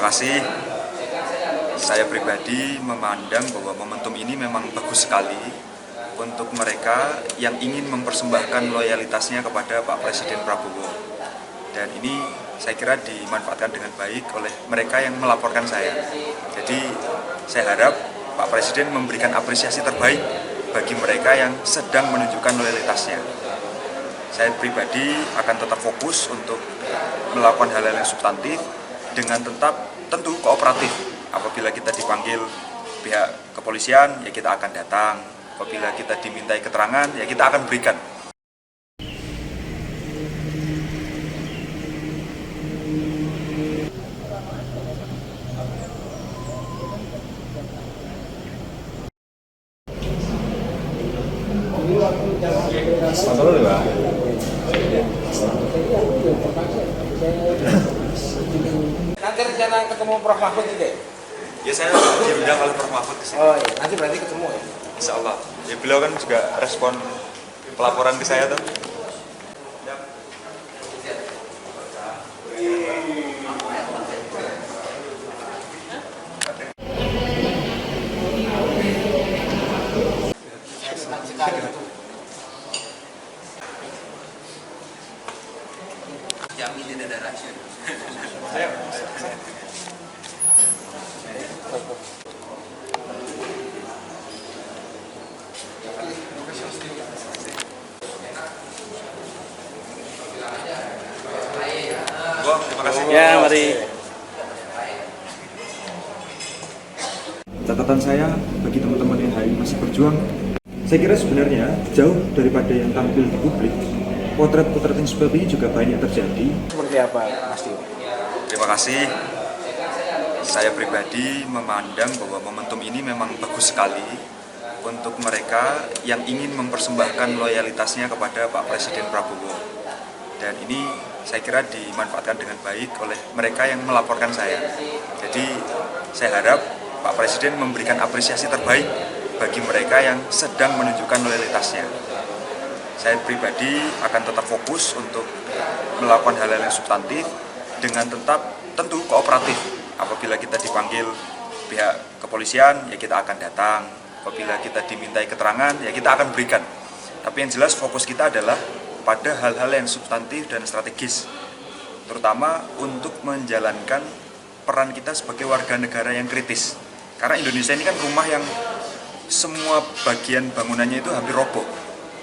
Terima kasih. Saya pribadi memandang bahwa momentum ini memang bagus sekali untuk mereka yang ingin mempersembahkan loyalitasnya kepada Pak Presiden Prabowo. Dan ini saya kira dimanfaatkan dengan baik oleh mereka yang melaporkan saya. Jadi saya harap Pak Presiden memberikan apresiasi terbaik bagi mereka yang sedang menunjukkan loyalitasnya. Saya pribadi akan tetap fokus untuk melakukan hal-hal yang substantif dengan tentu kooperatif. Apabila kita dipanggil pihak kepolisian, ya kita akan datang. Apabila kita dimintai keterangan, ya kita akan berikan. Nanti rencana ketemu Prof. Mahfud tidak? Ya saya diundang oleh Prof. Mahfud ke sini. Oh iya, nanti berarti ketemu ya? Insya Allah. Ya beliau kan juga respon pelaporan ke saya tuh. Jamin tidak ada racun. Terima kasih. Ya, mari. Catatan saya bagi teman-teman yang hari ini masih berjuang, saya kira sebenarnya jauh daripada yang tampil di publik, potret-potret yang seperti ini juga banyak terjadi. Seperti apa, Mas Tio? Terima kasih. Saya pribadi memandang bahwa momentum ini memang bagus sekali untuk mereka yang ingin mempersembahkan loyalitasnya kepada Pak Presiden Prabowo. Dan ini saya kira dimanfaatkan dengan baik oleh mereka yang melaporkan saya. Jadi saya harap Pak Presiden memberikan apresiasi terbaik bagi mereka yang sedang menunjukkan loyalitasnya. Saya pribadi akan tetap fokus untuk melakukan hal-hal yang substantif dengan tentu kooperatif. Apabila kita dipanggil pihak kepolisian, ya kita akan datang. Apabila kita dimintai keterangan, ya kita akan berikan. Tapi yang jelas fokus kita adalah pada hal-hal yang substantif dan strategis, terutama untuk menjalankan peran kita sebagai warga negara yang kritis. Karena Indonesia ini kan rumah yang semua bagian bangunannya itu hampir roboh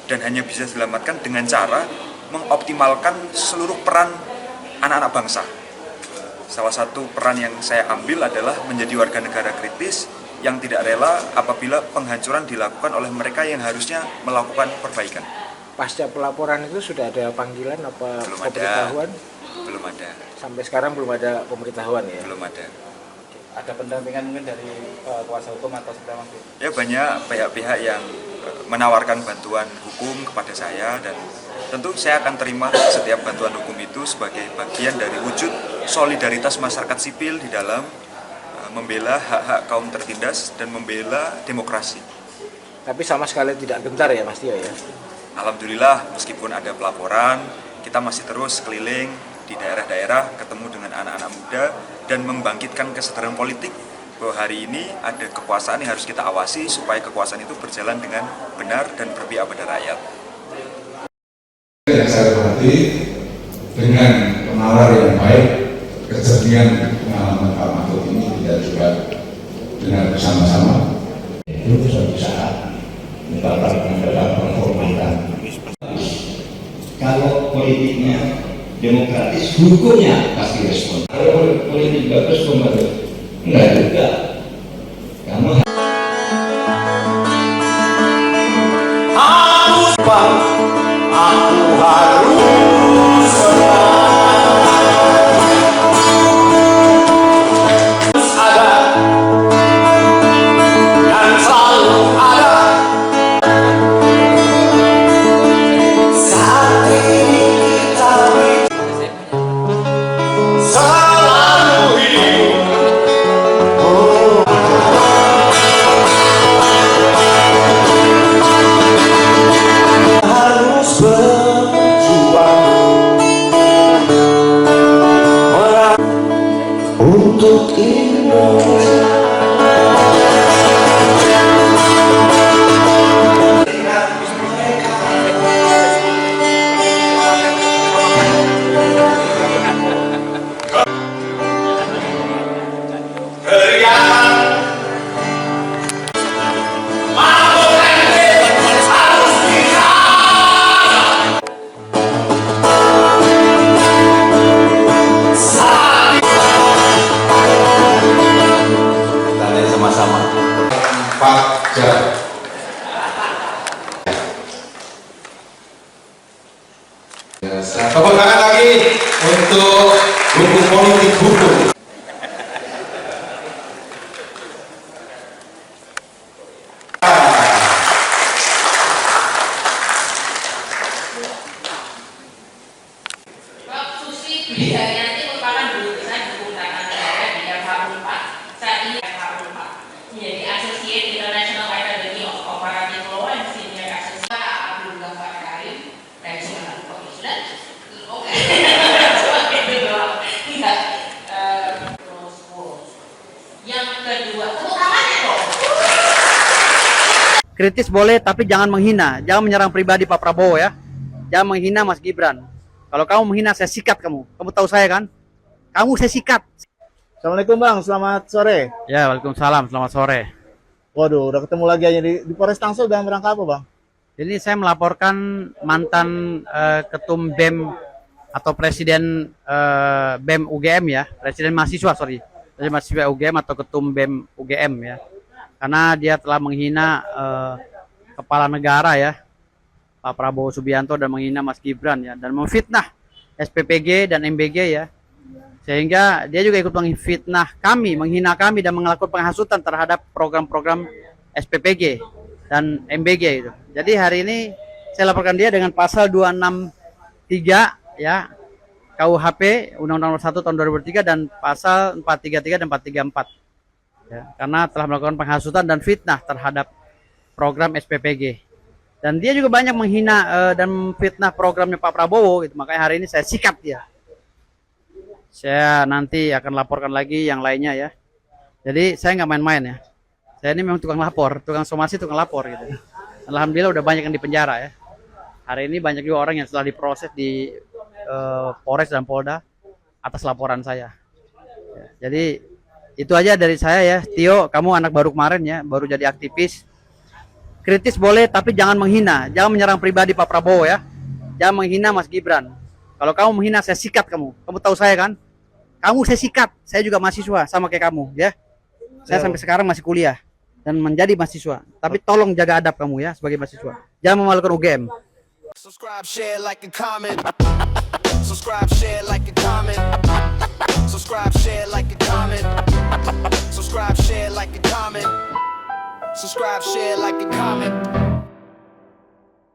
dan hanya bisa diselamatkan dengan cara mengoptimalkan seluruh peran anak-anak bangsa. Salah satu peran yang saya ambil adalah menjadi warga negara kritis yang tidak rela apabila penghancuran dilakukan oleh mereka yang harusnya melakukan perbaikan. Pasca pelaporan itu sudah ada panggilan apa pemberitahuan? Belum ada. Sampai sekarang belum ada pemberitahuan ya? Belum ada. Ada pendampingan mungkin dari kuasa hukum atau seperti apa? Ya banyak pihak-pihak yang menawarkan bantuan hukum kepada saya dan tentu saya akan terima setiap bantuan hukum itu sebagai bagian dari wujud solidaritas masyarakat sipil di dalam membela hak-hak kaum tertindas dan membela demokrasi. Tapi sama sekali tidak gentar ya Mas Tio ya? Alhamdulillah meskipun ada pelaporan, kita masih terus keliling di daerah-daerah ketemu dengan anak-anak muda dan membangkitkan kesadaran politik bahwa hari ini ada kekuasaan yang harus kita awasi supaya kekuasaan itu berjalan dengan benar dan berpihak pada rakyat. Yang saya hormati dengan penawar yang baik, kejadian pengalaman Pak Mahfud ini kita juga dengar bersama-sama. Itu suatu saat mendapatkan penghormatan. Kalau politiknya demokratis, hukumnya pasti respon. Kalau politik bagus, enggak juga. Kamu aku harus ada dan selalu ada. Saat ini kita selalu hidup untuk Indonesia. Tanya sama-sama 4 jam. Tepuk tangan lagi untuk buku politik hukum. Pak Susi Widianti merupakan guru besar hukum tata negara di FH4. Saat ini FH4 menjadi Associate International Academy of Comparative Law and Senior Associate Abdul Ghaffar Karim dari Sumatera Utara. Oke. Itu doang. Tidak. Yang kedua, tepuk tangannya dong. Kritis boleh, tapi jangan menghina. Jangan menyerang pribadi Pak Prabowo ya. Jangan menghina Mas Gibran. Kalau kamu menghina, saya sikat kamu. Kamu tahu saya kan? Kamu saya sikat. Assalamualaikum Bang, selamat sore. Ya, waalaikumsalam. Selamat sore. Waduh, udah ketemu lagi aja di Polres Tangsel dalam rangka apa Bang? Ini saya melaporkan mantan ketum BEM atau presiden BEM UGM ya. Presiden mahasiswa, Presiden mahasiswa UGM atau ketum BEM UGM ya. Karena dia telah menghina kepala negara ya. Pak Prabowo Subianto dan menghina Mas Gibran ya, dan memfitnah SPPG dan MBG ya, sehingga dia juga ikut memfitnah kami, menghina kami dan melakukan penghasutan terhadap program-program SPPG dan MBG itu. Jadi hari ini saya laporkan dia dengan pasal 263 ya KUHP Undang-Undang Nomor 1 Tahun 2003 dan pasal 433 dan 434 ya, karena telah melakukan penghasutan dan fitnah terhadap program SPPG. Dan dia juga banyak menghina dan fitnah programnya Pak Prabowo gitu. Makanya hari ini saya sikat dia. Saya nanti akan laporkan lagi yang lainnya ya. Jadi saya nggak main-main ya. Saya ini memang tukang lapor, tukang somasi, tukang lapor gitu. Alhamdulillah udah banyak yang di penjara ya. Hari ini banyak juga orang yang setelah diproses di Polres dan Polda atas laporan saya. Ya, jadi itu aja dari saya ya. Tio, kamu anak baru kemarin ya, baru jadi aktivis. Kritis boleh, tapi jangan menghina. Jangan menyerang pribadi Pak Prabowo ya. Jangan menghina Mas Gibran. Kalau kamu menghina, saya sikat kamu. Kamu tahu saya kan? Kamu saya sikat. Saya juga mahasiswa, sama kayak kamu ya. Saya sampai sekarang masih kuliah dan menjadi mahasiswa. Tapi tolong jaga adab kamu ya sebagai mahasiswa. Jangan memalukan UGM. Subscribe, share, like, and comment. Subscribe, share, like, and comment. Subscribe, share, like, and comment. Subscribe, share, like, and comment. Subscribe, share, like, and comment.